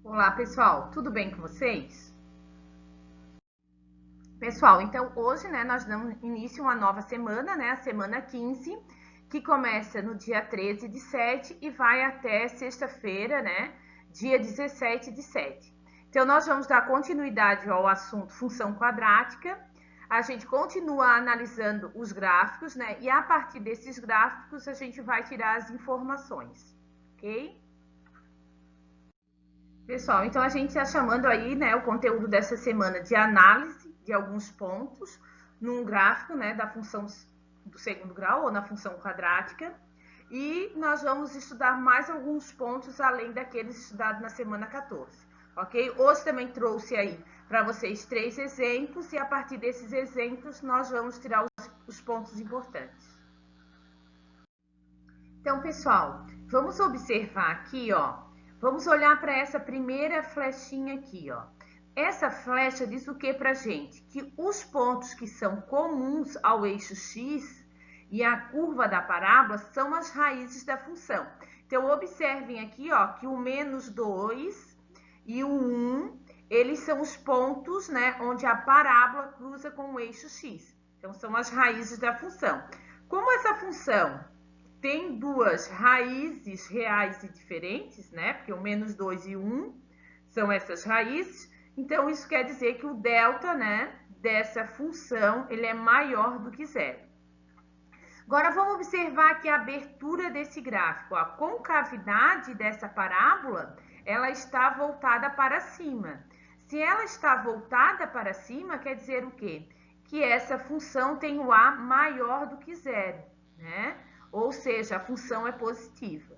Olá, pessoal, tudo bem com vocês? Pessoal, então hoje, nós damos início a uma nova semana, a semana 15, que começa no dia 13/7 e vai até sexta-feira, dia 17/7. Então, nós vamos dar continuidade ao assunto função quadrática. A gente continua analisando os gráficos, e a partir desses gráficos a gente vai tirar as informações, ok? Pessoal, então a gente está chamando aí, o conteúdo dessa semana de análise de alguns pontos num gráfico, da função do segundo grau ou na função quadrática. E nós vamos estudar mais alguns pontos além daqueles estudados na semana 14, ok? Hoje também trouxe aí para vocês 3 exemplos e a partir desses exemplos nós vamos tirar os pontos importantes. Então, pessoal, vamos observar aqui, ó. Vamos olhar para essa primeira flechinha aqui, ó. Essa flecha diz o que pra gente? Que os pontos que são comuns ao eixo x e à curva da parábola são as raízes da função. Então, observem aqui, ó, que o -2 e o 1, eles são os pontos, onde a parábola cruza com o eixo x. Então, são as raízes da função. Como essa função tem duas raízes reais e diferentes, porque o -2 e o 1 são essas raízes, então isso quer dizer que o delta, dessa função, ele é maior do que zero. Agora, vamos observar aqui a abertura desse gráfico. A concavidade dessa parábola, ela está voltada para cima. Se ela está voltada para cima, quer dizer o quê? Que essa função tem o A maior do que zero, Ou seja, a função é positiva.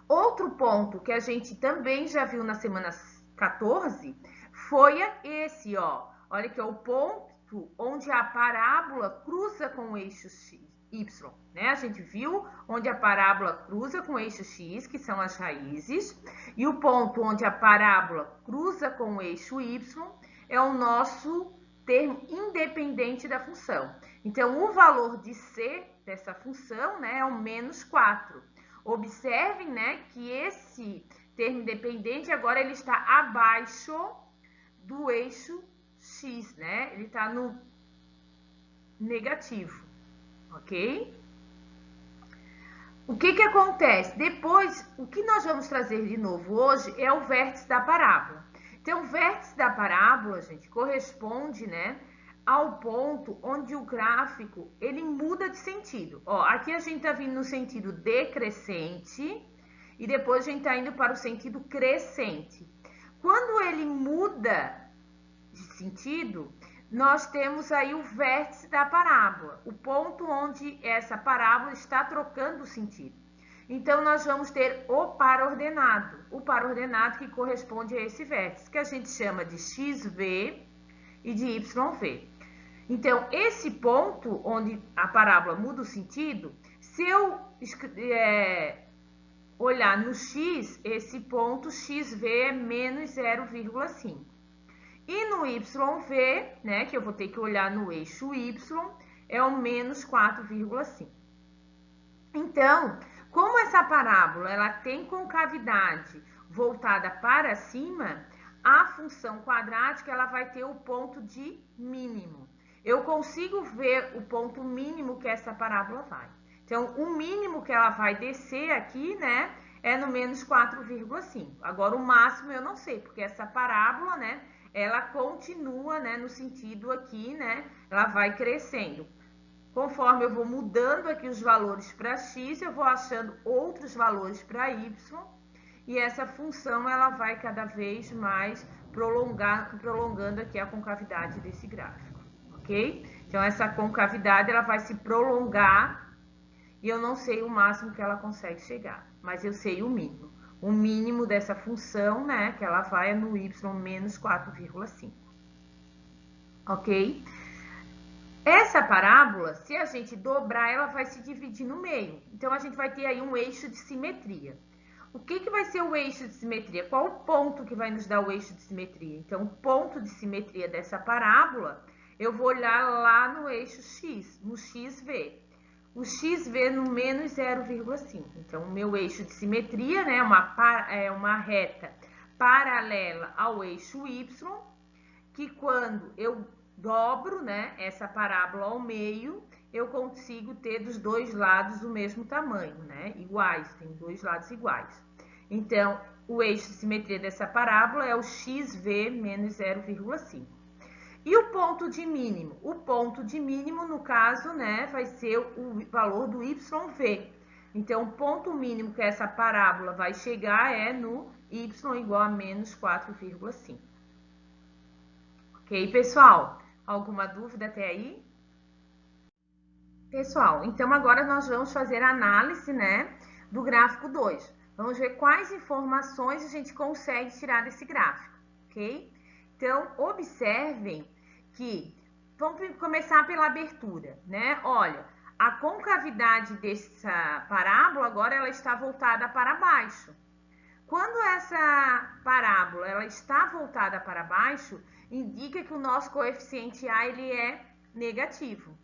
Outro ponto que a gente também já viu na semana 14 foi esse, ó. Olha que é o ponto onde a parábola cruza com o eixo y, A gente viu onde a parábola cruza com o eixo x, que são as raízes, e o ponto onde a parábola cruza com o eixo y é o nosso termo independente da função. Então, o valor de C dessa função, é o -4. Observem, que esse termo independente agora ele está abaixo do eixo x, Ele está no negativo, ok? O que acontece? Depois, o que nós vamos trazer de novo hoje é o vértice da parábola. Então, o vértice da parábola, gente, corresponde, ao ponto onde o gráfico, ele muda de sentido. Ó, aqui a gente tá vindo no sentido decrescente e depois a gente tá indo para o sentido crescente. Quando ele muda de sentido, nós temos aí o vértice da parábola, o ponto onde essa parábola está trocando o sentido. Então, nós vamos ter o par ordenado que corresponde a esse vértice, que a gente chama de xv e de yv. Então, esse ponto onde a parábola muda o sentido, se eu olhar no x, esse ponto xv é menos 0,5. E no YV, que eu vou ter que olhar no eixo y, é o menos 4,5. Então, como essa parábola ela tem concavidade voltada para cima, a função quadrática ela vai ter o ponto de mínimo. Eu consigo ver o ponto mínimo que essa parábola vai. Então, o mínimo que ela vai descer aqui, é no menos 4,5. Agora, o máximo eu não sei, porque essa parábola, ela continua, no sentido aqui, ela vai crescendo. Conforme eu vou mudando aqui os valores para x, eu vou achando outros valores para y, e essa função ela vai cada vez mais prolongando aqui a concavidade desse gráfico, ok? Então, essa concavidade ela vai se prolongar e eu não sei o máximo que ela consegue chegar, mas eu sei o mínimo. O mínimo dessa função, que ela vai é no y menos 4,5, ok? Essa parábola, se a gente dobrar, ela vai se dividir no meio. Então, a gente vai ter aí um eixo de simetria. O que vai ser o eixo de simetria? Qual o ponto que vai nos dar o eixo de simetria? Então, o ponto de simetria dessa parábola, eu vou olhar lá no eixo x, no xv. o XV no menos 0,5. Então, o meu eixo de simetria, né, é uma reta paralela ao eixo Y, que quando eu dobro, né, essa parábola ao meio, eu consigo ter dos dois lados o mesmo tamanho, né, iguais, tem dois lados iguais. Então, o eixo de simetria dessa parábola é o XV menos 0,5. E o ponto de mínimo? O ponto de mínimo, no caso, né, vai ser o valor do YV. Então, o ponto mínimo que essa parábola vai chegar é no y igual a menos 4,5. Ok, pessoal? Alguma dúvida até aí? Pessoal, então agora nós vamos fazer a análise, né, do gráfico 2. Vamos ver quais informações a gente consegue tirar desse gráfico, ok? Então, observem que, vamos começar pela abertura, né? Olha, a concavidade dessa parábola agora ela está voltada para baixo. Quando essa parábola ela está voltada para baixo, indica que o nosso coeficiente A ele é negativo.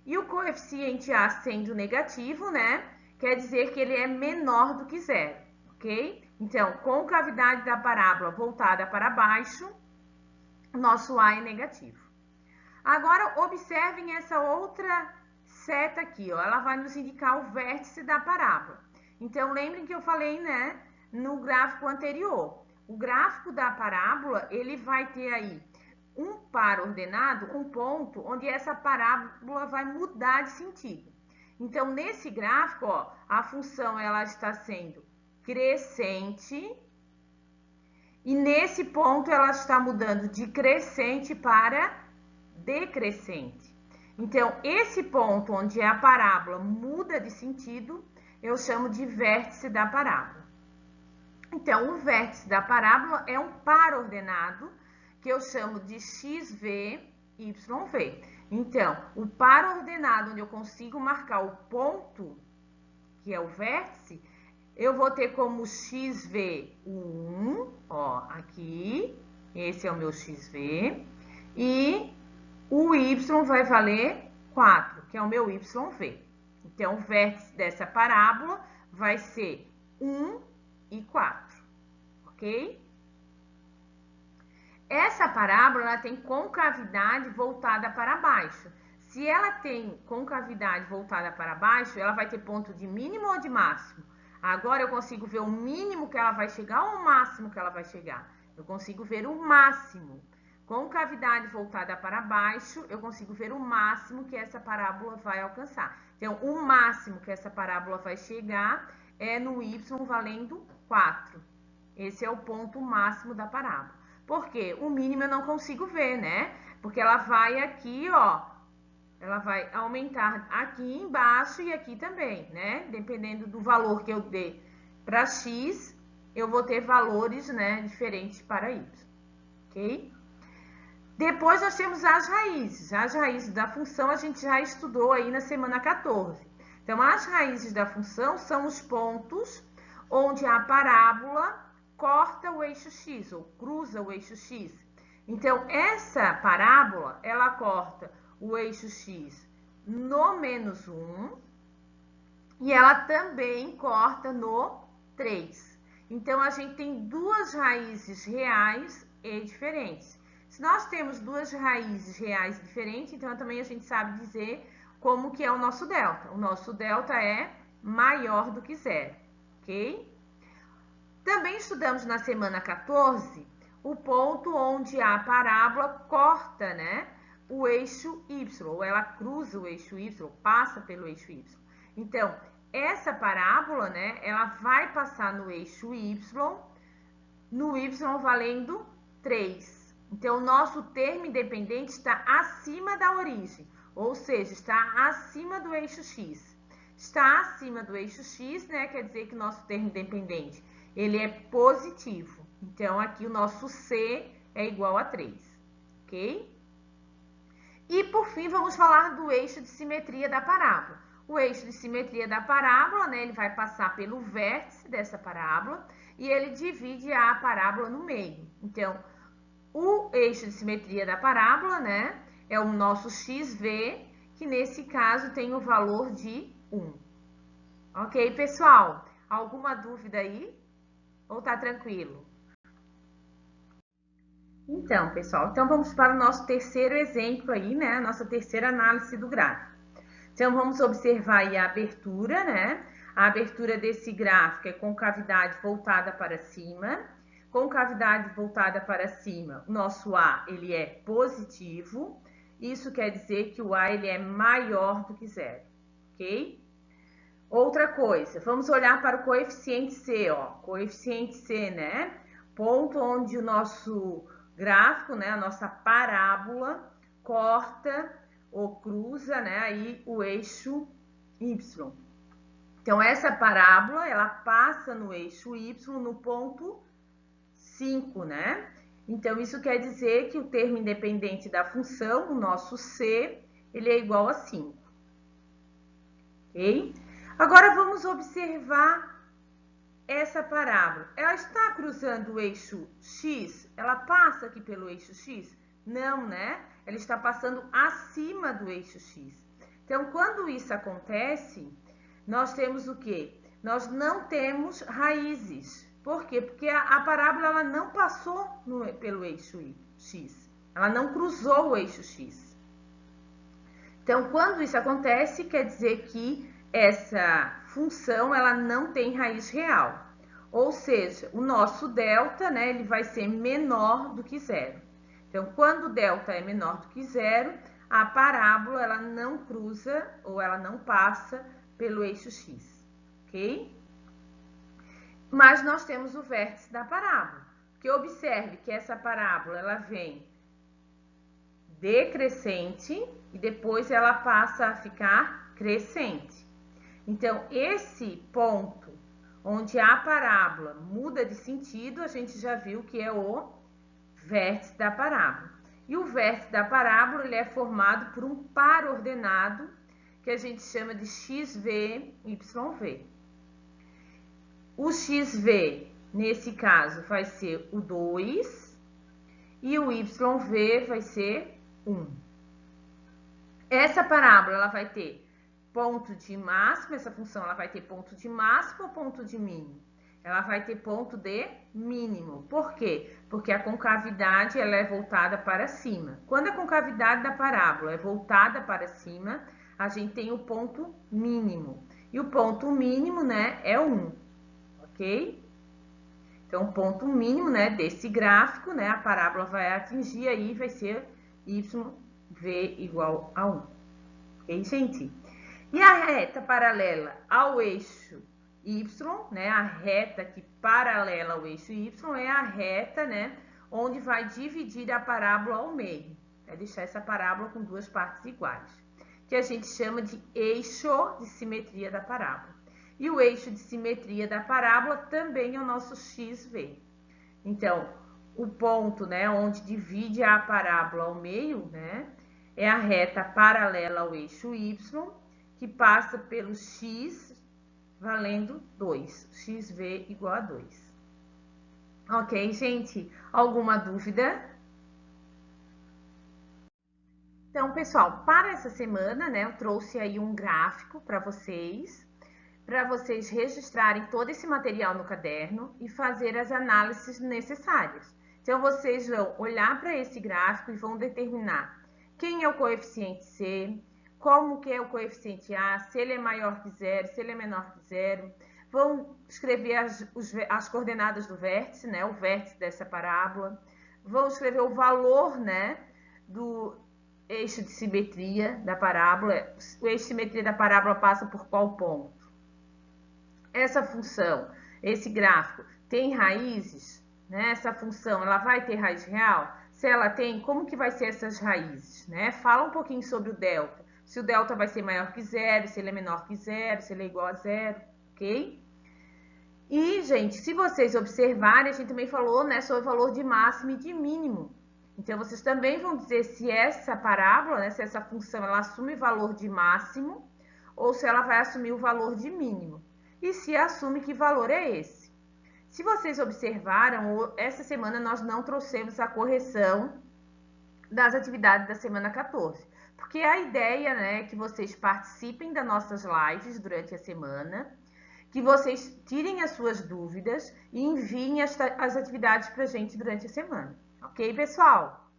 E o coeficiente A sendo negativo, né, quer dizer que ele é menor do que zero, ok? Então, concavidade da parábola voltada para baixo, nosso A é negativo. Agora, observem essa outra seta aqui, ó, ela vai nos indicar o vértice da parábola. Então, lembrem que eu falei, né, no gráfico anterior. O gráfico da parábola, ele vai ter aí um par ordenado, um ponto, onde essa parábola vai mudar de sentido. Então, nesse gráfico, ó, a função ela está sendo crescente e nesse ponto ela está mudando de crescente para decrescente. Então, esse ponto onde a parábola muda de sentido, eu chamo de vértice da parábola. Então, o vértice da parábola é um par ordenado, que eu chamo de XV, YV. Então, o par ordenado, onde eu consigo marcar o ponto, que é o vértice, eu vou ter como XV o 1, ó, aqui, esse é o meu XV, e o Y vai valer 4, que é o meu YV. Então, o vértice dessa parábola vai ser 1 e 4, ok? Essa parábola ela tem concavidade voltada para baixo. Se ela tem concavidade voltada para baixo, ela vai ter ponto de mínimo ou de máximo? Agora eu consigo ver o mínimo que ela vai chegar ou o máximo que ela vai chegar? Eu consigo ver o máximo. Concavidade voltada para baixo, eu consigo ver o máximo que essa parábola vai alcançar. Então, o máximo que essa parábola vai chegar é no y valendo 4. Esse é o ponto máximo da parábola. Por quê? O mínimo eu não consigo ver, né? Porque ela vai aqui, ó, ela vai aumentar aqui embaixo e aqui também, né? Dependendo do valor que eu dê para x, eu vou ter valores, né, diferentes para y, ok? Depois nós temos as raízes. As raízes da função a gente já estudou aí na semana 14. Então, as raízes da função são os pontos onde a parábola corta o eixo x, ou cruza o eixo x. Então, essa parábola, ela corta o eixo x no menos 1 e ela também corta no 3. Então, a gente tem duas raízes reais e diferentes. Se nós temos duas raízes reais diferentes, então também a gente sabe dizer como que é o nosso delta. O nosso delta é maior do que zero, ok? Também estudamos na semana 14 o ponto onde a parábola corta, né, o eixo y, ou ela cruza o eixo y, passa pelo eixo y. Então, essa parábola, né, ela vai passar no eixo y, no y valendo 3. Então, o nosso termo independente está acima da origem, ou seja, está acima do eixo x. Está acima do eixo x, né, quer dizer que o nosso termo independente ele é positivo. Então, aqui o nosso C é igual a 3, ok? E, por fim, vamos falar do eixo de simetria da parábola. O eixo de simetria da parábola, né, ele vai passar pelo vértice dessa parábola e ele divide a parábola no meio. Então, o eixo de simetria da parábola, né, é o nosso XV, que nesse caso tem o valor de 1. Ok, pessoal? Alguma dúvida aí? Ou tá tranquilo? Então, pessoal, vamos para o nosso terceiro exemplo aí, né? A nossa terceira análise do gráfico. Então, vamos observar aí a abertura, né? A abertura desse gráfico é concavidade voltada para cima. Concavidade voltada para cima, o nosso A, ele é positivo. Isso quer dizer que o A, ele é maior do que zero, ok? Outra coisa, vamos olhar para o coeficiente C, ó. Coeficiente C, né? Ponto onde o nosso gráfico, né? A nossa parábola corta ou cruza, né? Aí o eixo Y. Então, essa parábola, ela passa no eixo Y no ponto 5, né? Então, isso quer dizer que o termo independente da função, o nosso C, ele é igual a 5. Ok? Agora, vamos observar essa parábola. Ela está cruzando o eixo X? Ela passa aqui pelo eixo X? Não, né? Ela está passando acima do eixo X. Então, quando isso acontece, nós temos o quê? Nós não temos raízes. Por quê? Porque a parábola ela não passou pelo eixo X. Ela não cruzou o eixo X. Então, quando isso acontece, quer dizer que essa função ela não tem raiz real. Ou seja, o nosso delta, né, ele vai ser menor do que zero. Então, quando o delta é menor do que zero, a parábola ela não cruza ou ela não passa pelo eixo X, ok? Mas nós temos o vértice da parábola, porque observe que essa parábola ela vem decrescente e depois ela passa a ficar crescente. Então, esse ponto onde a parábola muda de sentido, a gente já viu que é o vértice da parábola. E o vértice da parábola ele é formado por um par ordenado que a gente chama de XV, YV. O XV, nesse caso, vai ser o 2 e o YV vai ser 1. Essa parábola ela vai ter ponto de máximo, essa função ela vai ter ponto de máximo ou ponto de mínimo? Ela vai ter ponto de mínimo. Por quê? Porque a concavidade ela é voltada para cima. Quando a concavidade da parábola é voltada para cima, a gente tem o ponto mínimo. E o ponto mínimo, né, é 1. Ok? Então, o ponto mínimo, né, desse gráfico, né, a parábola vai atingir aí, vai ser YV igual a 1. Ok, gente? E a reta paralela ao eixo Y, né, a reta que paralela ao eixo Y é a reta, né, onde vai dividir a parábola ao meio. Vai deixar essa parábola com duas partes iguais, que a gente chama de eixo de simetria da parábola. E o eixo de simetria da parábola também é o nosso XV. Então, o ponto, né, onde divide a parábola ao meio, né, é a reta paralela ao eixo Y, que passa pelo X valendo 2. XV igual a 2. Ok, gente? Alguma dúvida? Então, pessoal, para essa semana, né, eu trouxe aí um gráfico para vocês registrarem todo esse material no caderno e fazer as análises necessárias. Então, vocês vão olhar para esse gráfico e vão determinar quem é o coeficiente C, como que é o coeficiente A, se ele é maior que zero, se ele é menor que zero. Vão escrever as coordenadas do vértice, né, o vértice dessa parábola. Vão escrever o valor, né, do eixo de simetria da parábola. O eixo de simetria da parábola passa por qual ponto? Essa função, esse gráfico, tem raízes? Né? Essa função, ela vai ter raiz real? Se ela tem, como que vai ser essas raízes? Né? Fala um pouquinho sobre o delta. Se o delta vai ser maior que zero, se ele é menor que zero, se ele é igual a zero, ok? E, gente, se vocês observarem, a gente também falou, né, sobre o valor de máximo e de mínimo. Então, vocês também vão dizer se essa parábola, né, se essa função, ela assume valor de máximo ou se ela vai assumir o valor de mínimo. E se assume que valor é esse. Se vocês observaram, essa semana nós não trouxemos a correção das atividades da semana 14. porque a ideia, né, é que vocês participem das nossas lives durante a semana, que vocês tirem as suas dúvidas e enviem as atividades para a gente durante a semana. Ok, pessoal?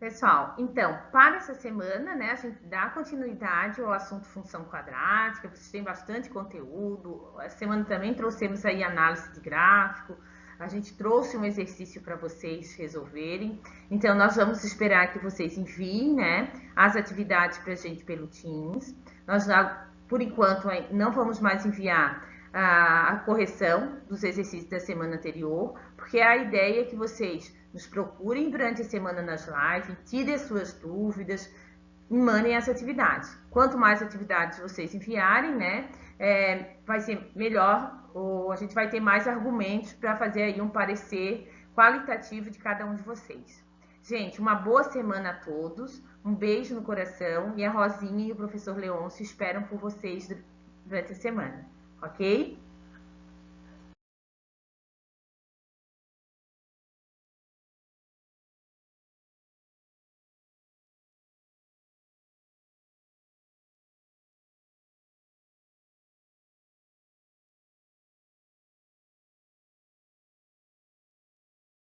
Pessoal, então, para essa semana, né, a gente dá continuidade ao assunto função quadrática, vocês têm bastante conteúdo, essa semana também trouxemos aí análise de gráfico, a gente trouxe um exercício para vocês resolverem, então nós vamos esperar que vocês enviem, né, as atividades para a gente pelo Teams, nós já, por enquanto, não vamos mais enviar a correção dos exercícios da semana anterior, porque a ideia é que vocês nos procurem durante a semana nas lives, tirem as suas dúvidas e mandem as atividades. Quanto mais atividades vocês enviarem, né, vai ser melhor, ou a gente vai ter mais argumentos para fazer aí um parecer qualitativo de cada um de vocês. Gente, uma boa semana a todos, um beijo no coração e a Rosinha e o professor Leôncio esperam por vocês durante a semana, ok?